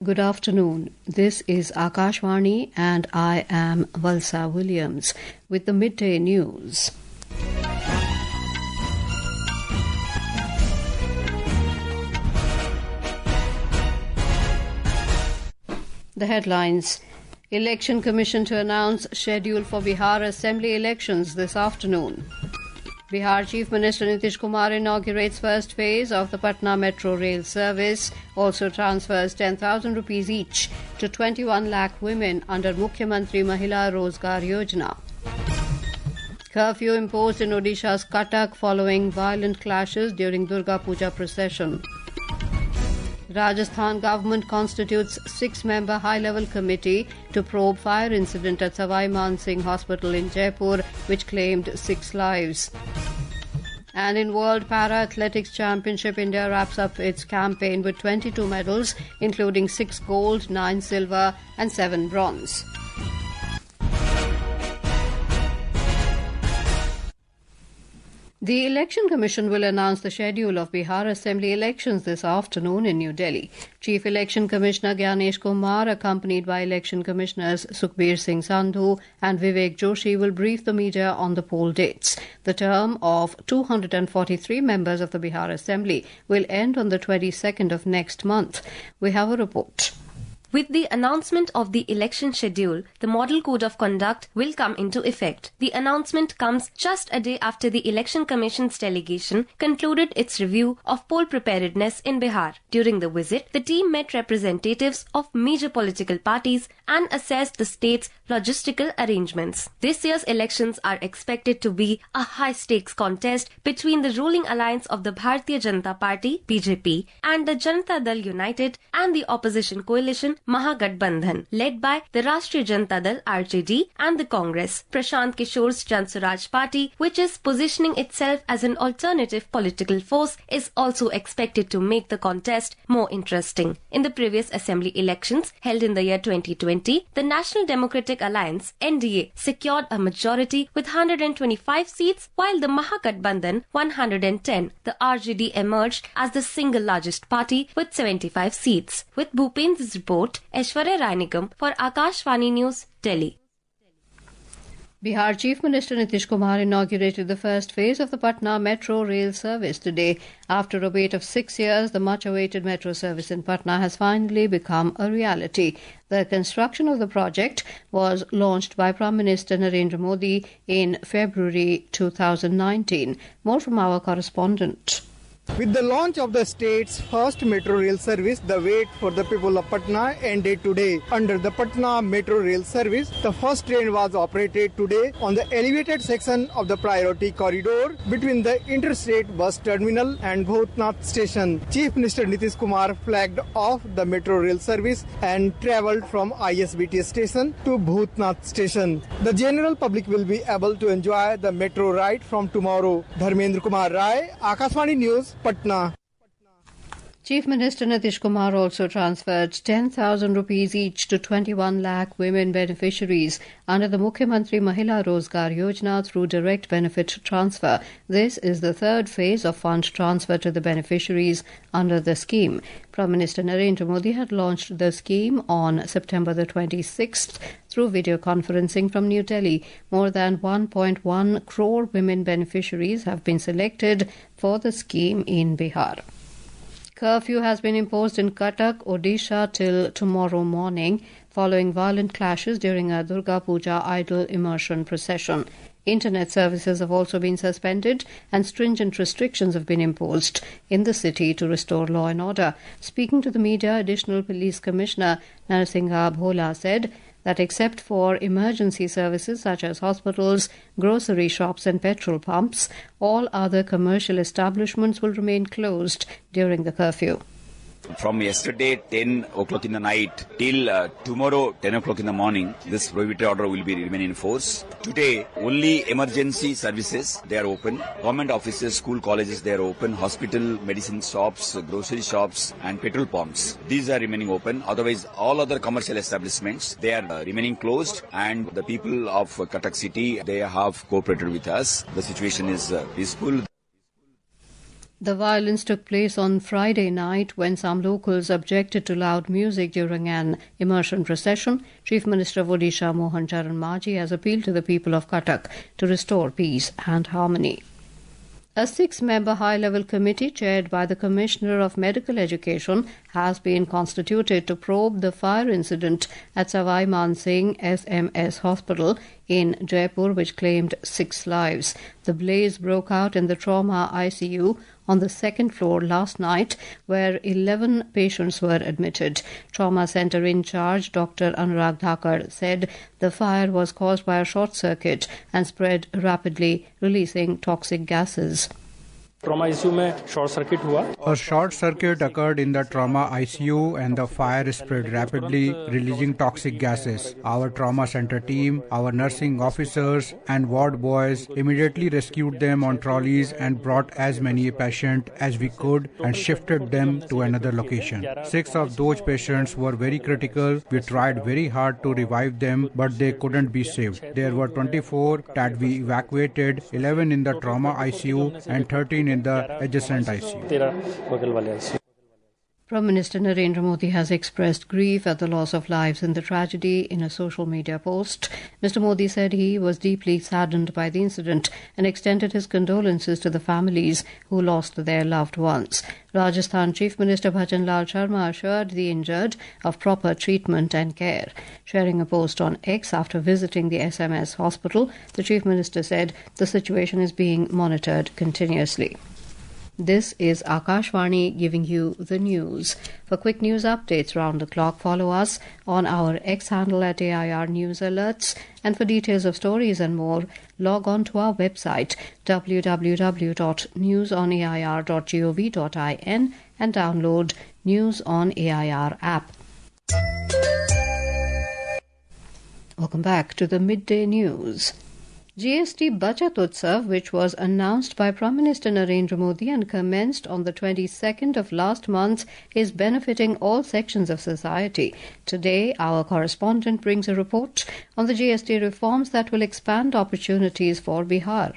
Good afternoon. This is Akashvani and I am Valsa Williams with the midday news. The headlines. Election Commission to announce schedule for Bihar Assembly Elections this afternoon. Bihar Chief Minister Nitish Kumar inaugurates first phase of the Patna Metro Rail Service, also transfers 10,000 rupees each to 21 lakh women under Mukhyamantri Mahila Rozgar Yojana. Curfew imposed in Odisha's Cuttack following violent clashes during Durga puja procession. Rajasthan government constitutes 6-member high-level committee to probe fire incident at Sawai Man Singh Hospital in Jaipur, which claimed 6 lives. And in World Para Athletics Championship, India wraps up its campaign with 22 medals, including 6 gold, 9 silver and 7 bronze. The Election Commission will announce the schedule of Bihar Assembly Elections this afternoon in New Delhi. Chief Election Commissioner Gyanesh Kumar, accompanied by Election Commissioners Sukhbir Singh Sandhu and Vivek Joshi, will brief the media on the poll dates. The term of 243 members of the Bihar Assembly will end on the 22nd of next month. We have a report. With the announcement of the election schedule, the Model Code of Conduct will come into effect. The announcement comes just a day after the Election Commission's delegation concluded its review of poll preparedness in Bihar. During the visit, the team met representatives of major political parties and assessed the state's logistical arrangements. This year's elections are expected to be a high-stakes contest between the ruling alliance of the Bharatiya Janata Party, BJP, and the Janata Dal United and the opposition coalition Mahagathbandhan, led by the Rashtriya Janata Dal (RJD) and the Congress. Prashant Kishore's Jan Swaraj Party, which is positioning itself as an alternative political force, is also expected to make the contest more interesting. In the previous assembly elections held in the year 2020, the National Democratic Alliance (NDA) secured a majority with 125 seats, while the Mahagathbandhan 110. The RJD emerged as the single largest party with 75 seats. With Bhupendra's report, Aishwarya Rainigam for Akashvani News, Delhi. Bihar Chief Minister Nitish Kumar inaugurated the first phase of the Patna Metro Rail Service today. After a wait of 6 years, the much-awaited metro service in Patna has finally become a reality. The construction of the project was launched by Prime Minister Narendra Modi in February 2019. More from our correspondent. With the launch of the state's first metro rail service, the wait for the people of Patna ended today. Under the Patna Metro Rail Service, the first train was operated today on the elevated section of the priority corridor between the interstate bus terminal and Bhutnath station. Chief Minister Nitish Kumar flagged off the metro rail service and travelled from ISBT station to Bhutnath station. The general public will be able to enjoy the metro ride from tomorrow. Dharmendra Kumar Rai, Akashvani News, Patna. Chief Minister Nitish Kumar also transferred 10,000 rupees each to 21 lakh women beneficiaries under the Mukhyamantri Mahila Rozgar Yojana through direct benefit transfer. This is the third phase of fund transfer to the beneficiaries under the scheme. Prime Minister Narendra Modi had launched the scheme on September the 26th through video conferencing from New Delhi. More than 1.1 crore women beneficiaries have been selected for the scheme in Bihar. Curfew has been imposed in Cuttack, Odisha till tomorrow morning following violent clashes during a Durga puja idol immersion procession. Internet services have also been suspended and stringent restrictions have been imposed in the city to restore law and order. Speaking to the media, Additional Police Commissioner Narsingha Bhola said that except for emergency services such as hospitals, grocery shops and petrol pumps, all other commercial establishments will remain closed during the curfew. From yesterday 10 o'clock in the night till tomorrow 10 o'clock in the morning, this prohibited order will be remain in force. Today, only emergency services, they are open. Government offices, school, colleges, they are open. Hospital, medicine shops, grocery shops and petrol pumps, these are remaining open. Otherwise, all other commercial establishments, they are remaining closed. And the people of Cuttack city, they have cooperated with us. The situation is peaceful. The violence took place on Friday night when some locals objected to loud music during an immersion procession. Chief Minister of Odisha Mohan Charan Maji has appealed to the people of Cuttack to restore peace and harmony. A 6-member high-level committee chaired by the Commissioner of Medical Education has been constituted to probe the fire incident at Sawai Man Singh SMS Hospital in Jaipur, which claimed 6 lives. The blaze broke out in the trauma ICU on the second floor last night, where 11 patients were admitted. Trauma Centre in charge, Dr. Anurag Dhakar, said the fire was caused by a short circuit and spread rapidly, releasing toxic gases. Trauma ICU में short circuit हुआ. A short circuit occurred in the trauma ICU and the fire spread rapidly, releasing toxic gases. Our trauma center team, our nursing officers and ward boys immediately rescued them on trolleys and brought as many patients as we could and shifted them to another location. 6 of those patients were very critical. We tried very hard to revive them, but they couldn't be saved. There were 24 that we evacuated, 11 in the trauma ICU and 13 in the adjacent ICU. Prime Minister Narendra Modi has expressed grief at the loss of lives in the tragedy in a social media post. Mr. Modi said he was deeply saddened by the incident and extended his condolences to the families who lost their loved ones. Rajasthan Chief Minister Bhajan Lal Sharma assured the injured of proper treatment and care. Sharing a post on X after visiting the SMS hospital, the Chief Minister said the situation is being monitored continuously. This is Akashvani giving you the news. For quick news updates round the clock, follow us on our X handle at AIR News Alerts. And for details of stories and more, log on to our website www.newsonair.gov.in and download News on AIR app. Welcome back to the midday news. GST Bachat Utsav, which was announced by Prime Minister Narendra Modi and commenced on the 22nd of last month, is benefiting all sections of society. Today, our correspondent brings a report on the GST reforms that will expand opportunities for Bihar.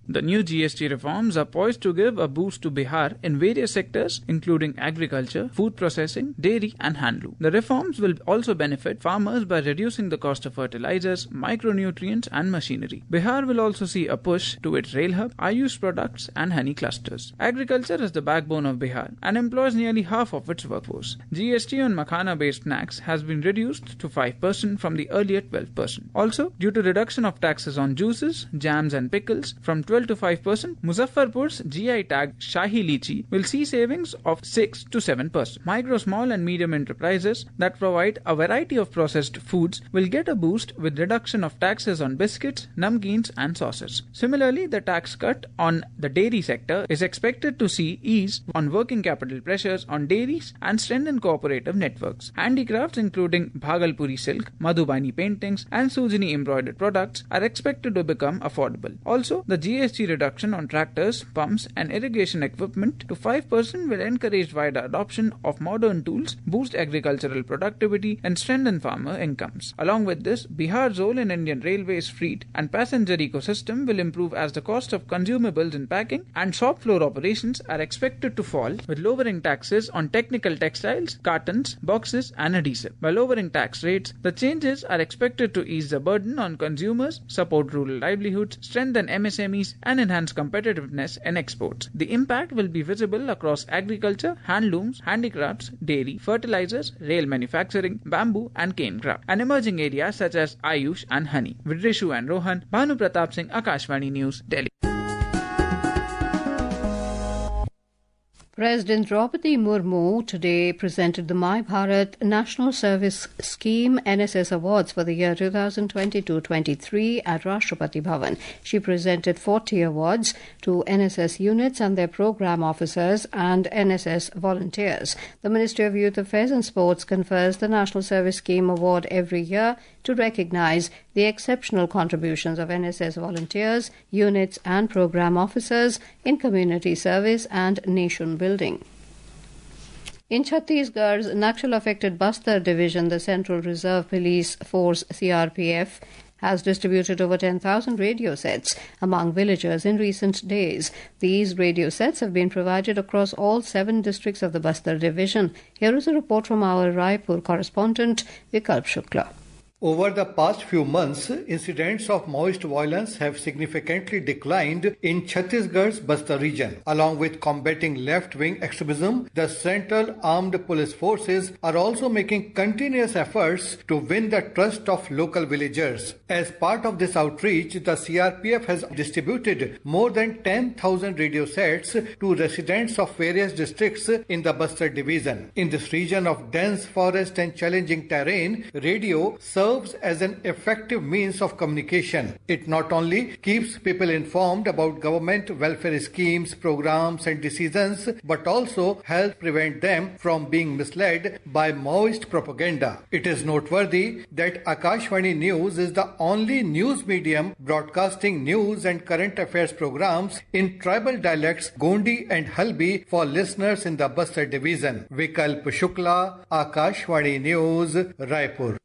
The new GST reforms are poised to give a boost to Bihar in various sectors, including agriculture, food processing, dairy and handloom. The reforms will also benefit farmers by reducing the cost of fertilizers, micronutrients and machinery. Bihar will also see a push to its rail hub, Ayush products and honey clusters. Agriculture is the backbone of Bihar and employs nearly half of its workforce. GST on makhana-based snacks has been reduced to 5% from the earlier 12%. Also, due to reduction of taxes on juices, jams and pickles from 12 to 5%, Muzaffarpur's GI tag Shahi Lychee will see savings of 6 to 7%. Micro, small and medium enterprises that provide a variety of processed foods will get a boost with reduction of taxes on biscuits, namkeens and sauces. Similarly, the tax cut on the dairy sector is expected to see ease on working capital pressures on dairies and strengthen cooperative networks. Handicrafts including Bhagalpuri silk, Madhubani paintings and Sujani embroidered products are expected to become affordable. Also, the GST reduction on tractors, pumps and irrigation equipment to 5% will encourage wider adoption of modern tools, boost agricultural productivity and strengthen farmer incomes. Along with this, Bihar's role in Indian Railways freight and passenger ecosystem will improve as the cost of consumables in packing and shop floor operations are expected to fall, with lowering taxes on technical textiles, cartons, boxes and adhesive. By lowering tax rates, the changes are expected to ease the burden on consumers, support rural livelihoods, strengthen MSMEs and enhance competitiveness in exports. The impact will be visible across agriculture, handlooms, handicrafts, dairy, fertilizers, rail manufacturing, bamboo and cane craft, and emerging areas such as Ayush and honey. With Rishu and Rohan, Bhanu Pratap Singh, Akashvani News, Delhi. President Draupadi Murmu today presented the My Bharat National Service Scheme NSS Awards for the year 2022-23 at Rashtrapati Bhavan. She presented 40 awards to NSS units and their program officers and NSS volunteers. The Ministry of Youth Affairs and Sports confers the National Service Scheme Award every year to recognize the exceptional contributions of NSS volunteers, units and program officers in community service and nation building. In Chhattisgarh's Naxal-affected Bastar division, the Central Reserve Police Force CRPF has distributed over 10,000 radio sets among villagers in recent days. These radio sets have been provided across all 7 districts of the Bastar division. Here is a report from our Raipur correspondent, Vikalp Shukla. Over the past few months, incidents of Maoist violence have significantly declined in Chhattisgarh's Bastar region. Along with combating left-wing extremism, the Central Armed Police Forces are also making continuous efforts to win the trust of local villagers. As part of this outreach, the CRPF has distributed more than 10,000 radio sets to residents of various districts in the Bastar division. In this region of dense forest and challenging terrain, radio serves as an effective means of communication. It not only keeps people informed about government welfare schemes, programs and decisions, but also helps prevent them from being misled by Maoist propaganda. It is noteworthy that Akashvani News is the only news medium broadcasting news and current affairs programs in tribal dialects Gondi and Halbi for listeners in the Bastar division. Vikalp Shukla, Akashvani News, Raipur.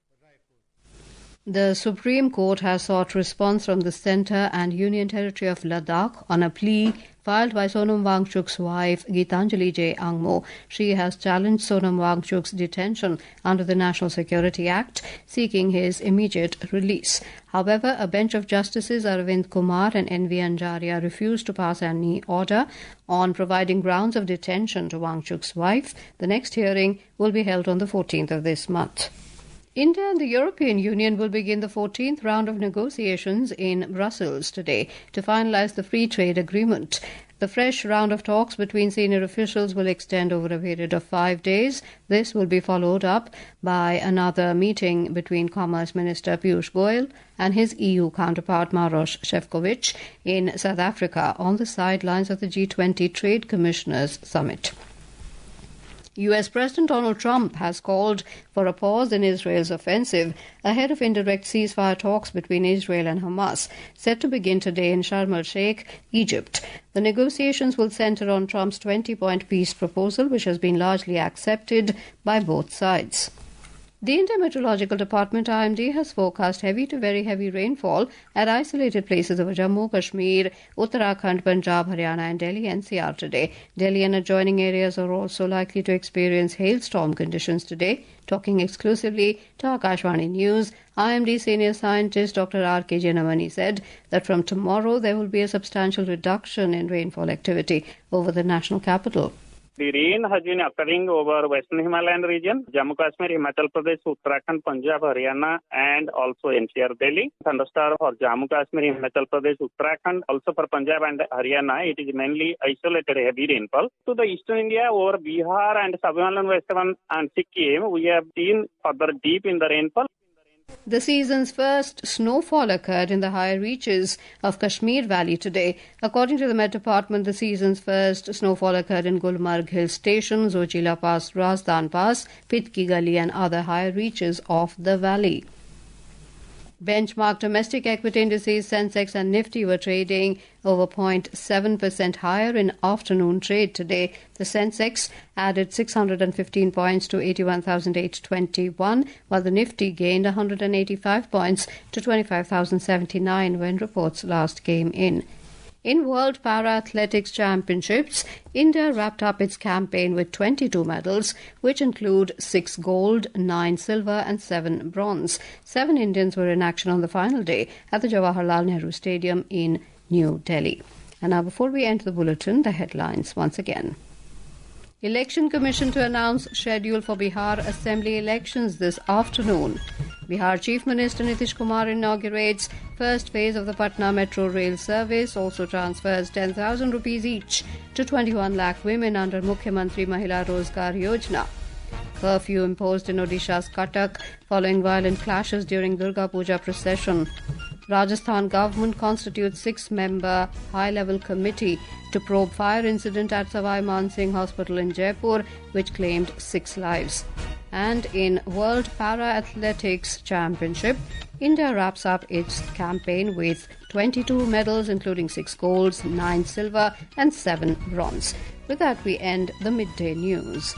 The Supreme Court has sought response from the Centre and Union Territory of Ladakh on a plea filed by Sonam Wangchuk's wife, Gitanjali J. Angmo. She has challenged Sonam Wangchuk's detention under the National Security Act, seeking his immediate release. However, a bench of Justices Arvind Kumar and N.V. Anjaria refused to pass any order on providing grounds of detention to Wangchuk's wife. The next hearing will be held on the 14th of this month. India and the European Union will begin the 14th round of negotiations in Brussels today to finalize the free trade agreement. The fresh round of talks between senior officials will extend over a period of 5 days. This will be followed up by another meeting between Commerce Minister Piyush Goyal and his EU counterpart Maros Šefčovič in South Africa on the sidelines of the G20 Trade Commissioners Summit. US President Donald Trump has called for a pause in Israel's offensive ahead of indirect ceasefire talks between Israel and Hamas, set to begin today in Sharm el-Sheikh, Egypt. The negotiations will center on Trump's 20-point peace proposal, which has been largely accepted by both sides. The Indian Meteorological Department IMD has forecast heavy to very heavy rainfall at isolated places over Jammu, Kashmir, Uttarakhand, Punjab, Haryana and Delhi NCR today. Delhi and adjoining areas are also likely to experience hailstorm conditions today. Talking exclusively to Akashvani News, IMD senior scientist Dr. R.K. Janamani said that from tomorrow there will be a substantial reduction in rainfall activity over the national capital. The rain has been occurring over Western Himalayan region, Jammu Kashmir, Himachal Pradesh, Uttarakhand, Punjab, Haryana, and also NCR Delhi. Thunderstorm for Jammu Kashmir, Himachal Pradesh, Uttarakhand, also for Punjab and Haryana. It is mainly isolated heavy rainfall. To the eastern India, over Bihar and Sub-Himalayan Western and Sikkim, we have seen further deep in the rainfall. The season's first snowfall occurred in the higher reaches of Kashmir Valley today. According to the Met Department, the season's first snowfall occurred in Gulmarg Hill Station, Zojila Pass, Razdan Pass, Pitki Gali and other higher reaches of the valley. Benchmark domestic equity indices Sensex and Nifty were trading over 0.7% higher in afternoon trade today. The Sensex added 615 points to 81,821, while the Nifty gained 185 points to 25,079 when reports last came in. In World Para-Athletics Championships, India wrapped up its campaign with 22 medals, which include 6 gold, 9 silver and 7 bronze. 7 Indians were in action on the final day at the Jawaharlal Nehru Stadium in New Delhi. And now, before we end the bulletin, the headlines once again. Election Commission to announce schedule for Bihar Assembly Elections this afternoon. Bihar Chief Minister Nitish Kumar inaugurates first phase of the Patna Metro Rail Service, also transfers 10,000 rupees each to 21 lakh women under Mukhyamantri Mahila Rozgar Yojana. Curfew imposed in Odisha's Cuttack following violent clashes during Durga puja procession. Rajasthan government constitutes 6-member high-level committee to probe fire incident at Sawai Man Singh Hospital in Jaipur, which claimed 6 lives. And in World Para-Athletics Championship, India wraps up its campaign with 22 medals, including 6 golds, 9 silver and 7 bronze. With that, we end the midday news.